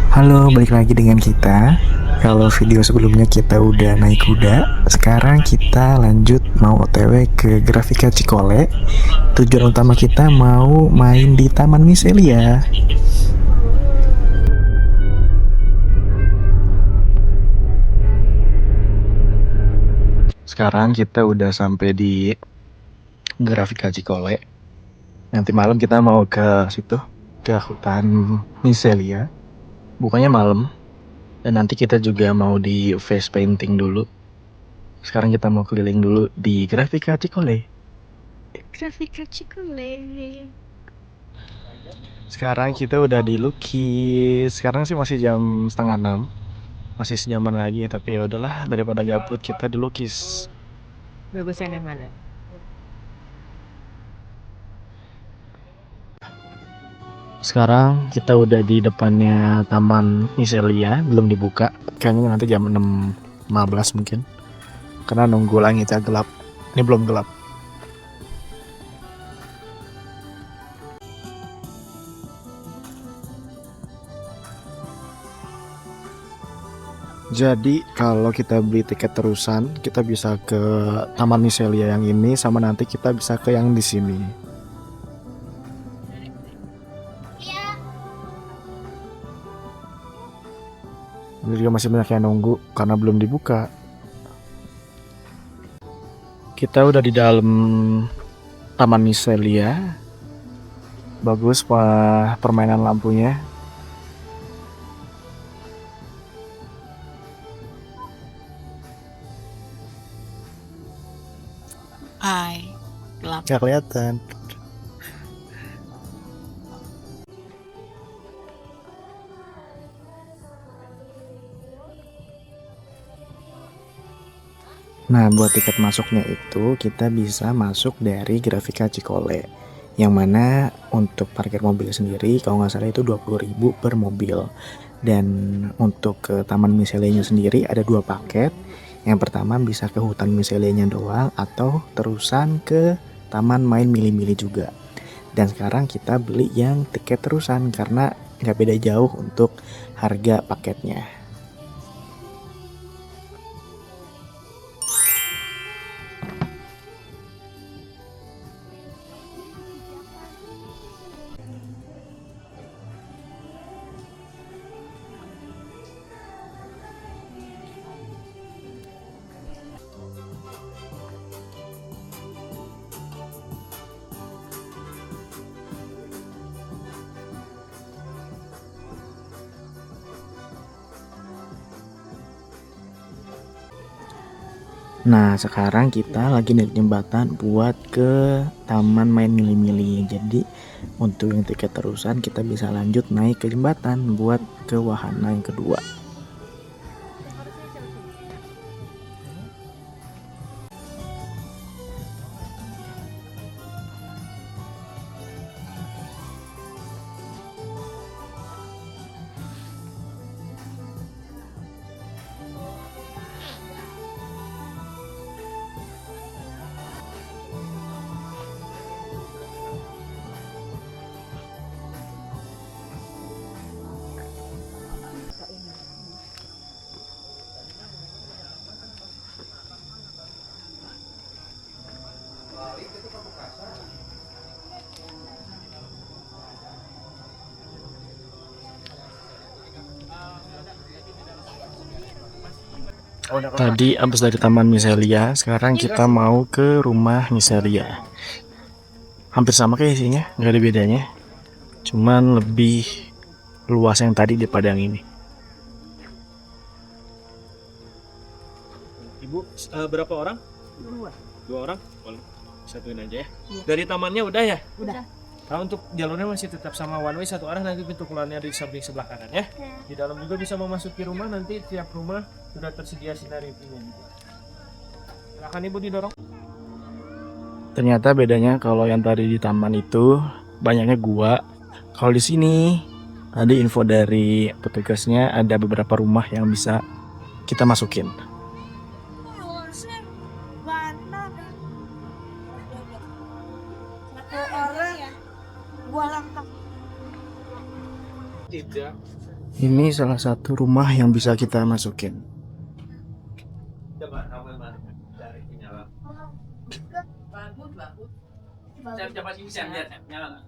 Halo, balik lagi dengan kita. Kalau video sebelumnya kita udah naik kuda, sekarang kita lanjut mau OTW ke Grafika Cikole. Tujuan utama kita mau main di Taman Miselia. Sekarang kita udah sampai di Grafika Cikole. Nanti malam kita mau ke situ, ke hutan Miselia. Bukannya malam. Dan nanti kita juga mau di face painting dulu. Sekarang kita mau keliling dulu di Grafika Cikole. Grafika Cikole. Sekarang kita udah dilukis. Sekarang sih masih jam setengah 6. Masih sejaman lagi, tapi ya udahlah, daripada gabut kita dilukis. Bagusnya yang mana? Sekarang kita udah di depannya Taman Miselia, belum dibuka. Kayaknya nanti jam 6.15 mungkin. Karena nunggu langitnya gelap. Ini belum gelap. Jadi kalau kita beli tiket terusan, kita bisa ke Taman Miselia yang ini, sama nanti kita bisa ke yang di sini. Ini juga masih banyak yang nunggu karena belum dibuka. Kita udah di dalam Taman Miselia. Bagus permainan lampunya. Hai, gelap. Gak kelihatan. Nah, buat tiket masuknya itu kita bisa masuk dari Grafika Cikole. Yang mana untuk parkir mobil sendiri kalau nggak salah itu 20.000 per mobil. Dan untuk ke Taman Miselianya sendiri ada 2 paket. Yang pertama bisa ke hutan Miselianya doang atau terusan ke taman main mili-mili juga. Dan sekarang kita beli yang tiket terusan karena nggak beda jauh untuk harga paketnya. Nah, sekarang kita lagi naik jembatan buat ke taman main mili-mili. Jadi untuk yang tiket terusan kita bisa lanjut naik ke jembatan buat ke wahana yang kedua. Tadi abis dari Taman Miselia, sekarang kita mau ke rumah Miselia. Hampir sama kayak isinya, nggak ada bedanya. Cuman lebih luas yang tadi daripada yang ini. Ibu, berapa orang? Dua. Dua orang? Boleh. Satuin aja ya. Dari tamannya udah ya? Udah. Nah, untuk jalurnya masih tetap sama one way, satu arah, nanti pintu keluarnya di samping sebelah kanan ya. Di dalam juga bisa memasuki rumah, nanti tiap rumah sudah tersedia sinar UV-nya juga. Silakan Ibu didorong. Ternyata bedanya kalau yang tadi di taman itu banyaknya gua. Kalau di sini tadi info dari petugasnya ada beberapa rumah yang bisa kita masukin. Satu orang, dua langkah. Tidak. Ini salah satu rumah yang bisa kita masukin. Coba kamu cari nyala. Coba sini bisa lihat nyala.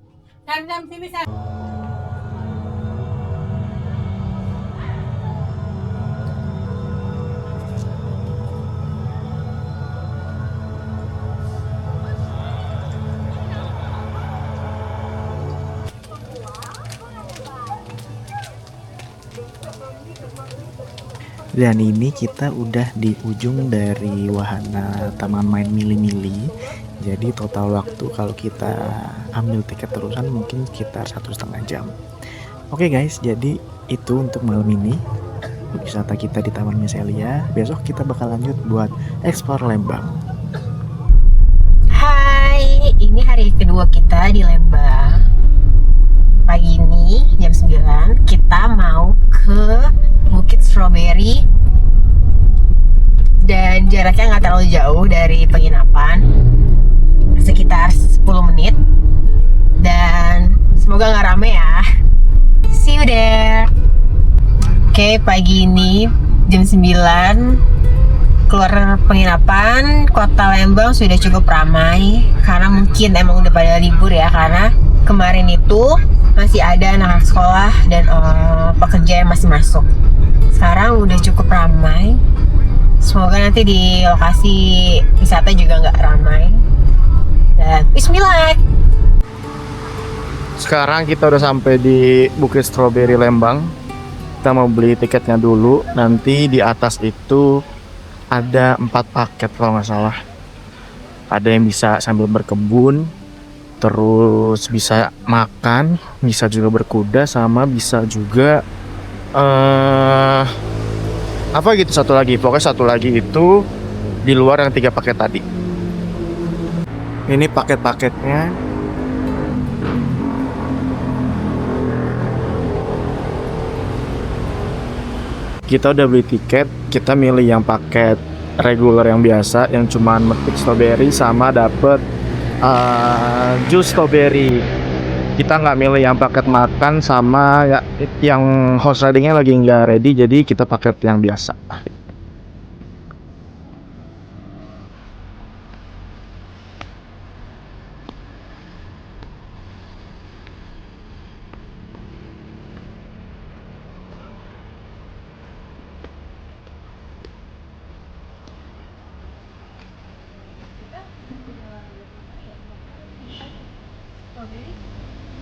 Dan ini kita udah di ujung dari wahana taman main mili-mili. Jadi total waktu kalau kita ambil tiket terusan mungkin sekitar 1,5 jam. Oke guys, jadi itu untuk malam ini wisata kita di Taman Miselia. Besok kita bakal lanjut buat explore Lembang. Hai, ini hari kedua kita di Lembang. Pagi ini jam 9 kita mau ke Bukit Strawberry. Dan jaraknya nggak terlalu jauh dari penginapan, sekitar 10 menit. Dan semoga nggak rame ya. See you there. Oke, pagi ini jam 9 keluar penginapan. Kota Lembang sudah cukup ramai karena mungkin emang udah pada libur ya, karena kemarin itu masih ada anak sekolah dan pekerja yang masih masuk. Sekarang udah cukup ramai. Semoga nanti di lokasi wisata juga nggak ramai. Dan bismillah. Sekarang kita udah sampai di Bukit Strawberry Lembang. Kita mau beli tiketnya dulu. Nanti di atas itu ada 4 paket kalau nggak salah. Ada yang bisa sambil berkebun, terus bisa makan, bisa juga berkuda, sama bisa juga apa gitu satu lagi. Pokoknya satu lagi itu di luar yang 3 paket tadi. Ini paket-paketnya. Kita udah beli tiket, kita milih yang paket reguler yang biasa, yang cuman metik strawberry sama dapet jus strawberry. Kita nggak milih yang paket makan sama ya, yang horse ridingnya lagi nggak ready, jadi kita paket yang biasa.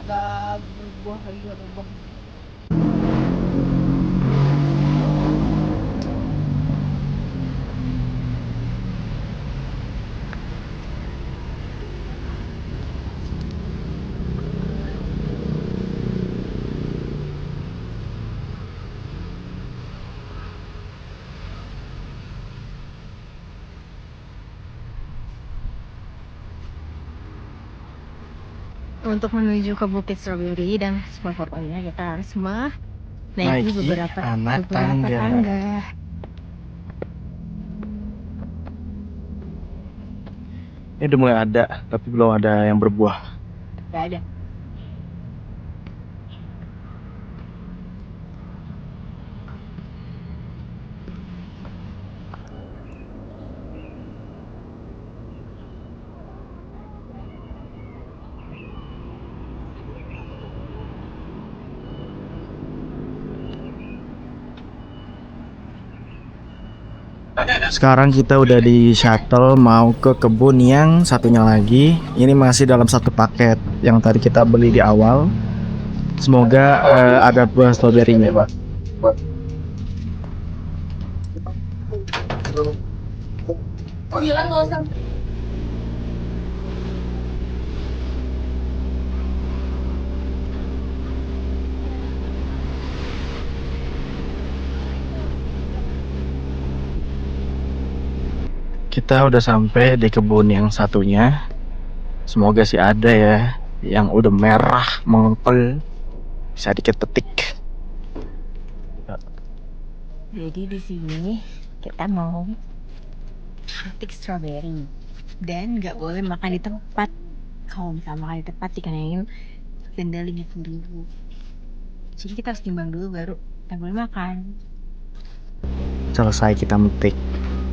Gak berbuah lagi, gak berbuah. Untuk menuju ke Bukit Strawberry dan spot fotonya kita harus naiki beberapa tangga. Ini udah mulai ada, tapi belum ada yang berbuah. Gak ada. Sekarang kita udah di shuttle mau ke kebun yang satunya lagi. Ini masih dalam satu paket yang tadi kita beli di awal. Semoga ada buah stroberinya, Pak. Kita udah sampai di kebun yang satunya. Semoga sih ada ya, yang udah merah mengepel, bisa dikit petik. Jadi di sini kita mau petik strawberry dan nggak boleh makan di tempat. Kalau misalnya makan di tempat dikenain denda 50.000. Jadi kita harus timbang dulu baru kita boleh makan. Selesai kita metik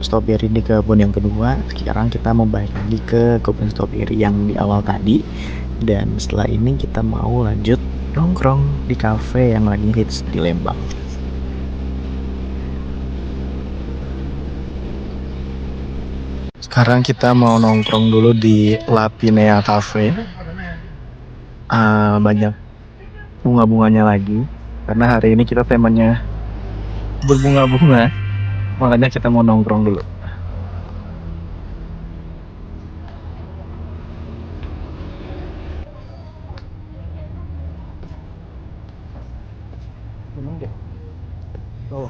stroberi di kebun yang kedua, sekarang kita mau balik lagi ke kebun stroberi yang di awal tadi. Dan setelah ini kita mau lanjut nongkrong di cafe yang lagi hits di Lembang. Sekarang kita mau nongkrong dulu di Lapinea Cafe. Banyak bunga-bunganya lagi karena hari ini kita temanya berbunga-bunga, makanya kita mau nongkrong dulu. Oh.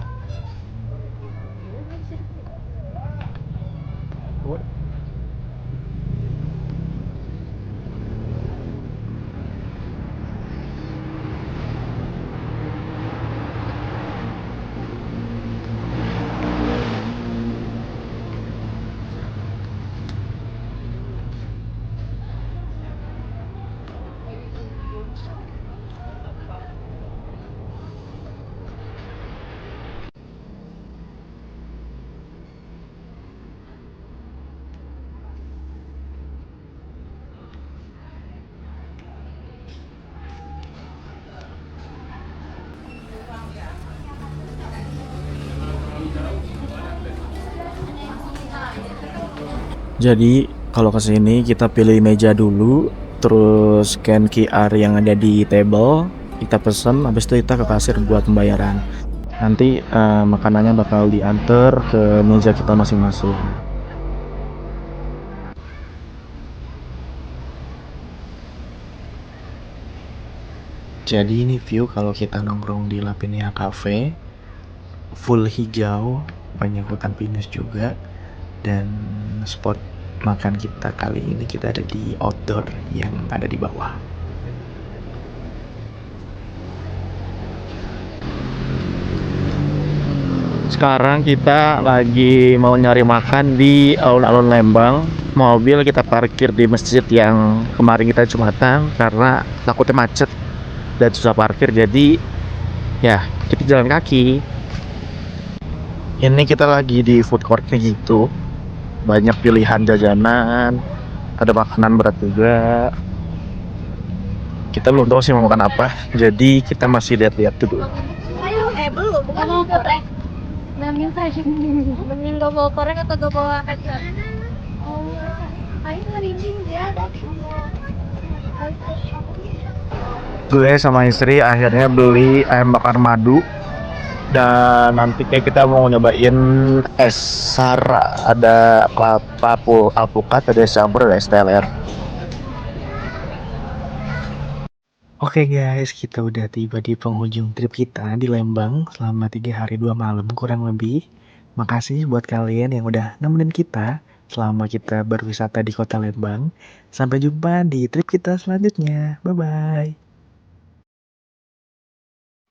Jadi kalau kesini kita pilih meja dulu, terus scan QR yang ada di table, kita pesen, habis itu kita ke kasir buat pembayaran. Nanti makanannya bakal diantar ke meja kita masing-masing. Jadi ini view kalau kita nongkrong di Lapinea Cafe, full hijau, banyak hutan pinus juga. Dan spot makan kita kali ini kita ada di outdoor yang ada di bawah. Sekarang kita lagi mau nyari makan di alun-alun Lembang. Mobil kita parkir di masjid yang kemarin kita Jumatan karena takutnya macet dan susah parkir, jadi ya kita jalan kaki. Ini kita lagi di food court kayak gitu, banyak pilihan jajanan, ada makanan berat juga. Kita belum tahu sih mau makan apa, jadi kita masih lihat-lihat dulu. Belum, bukan mau goreng. Mending gak bawa koreng atau gak bawa kacang? Gue sama istri akhirnya beli ayam bakar madu, dan nanti kayak kita mau nyobain es sara, ada kelapa alpukat, ada es campur, ada es teler. Oke guys, kita udah tiba di penghujung trip kita di Lembang selama 3 hari 2 malam kurang lebih. Makasih buat kalian yang udah nemenin kita selama kita berwisata di kota Lembang. Sampai jumpa di trip kita selanjutnya. Bye bye.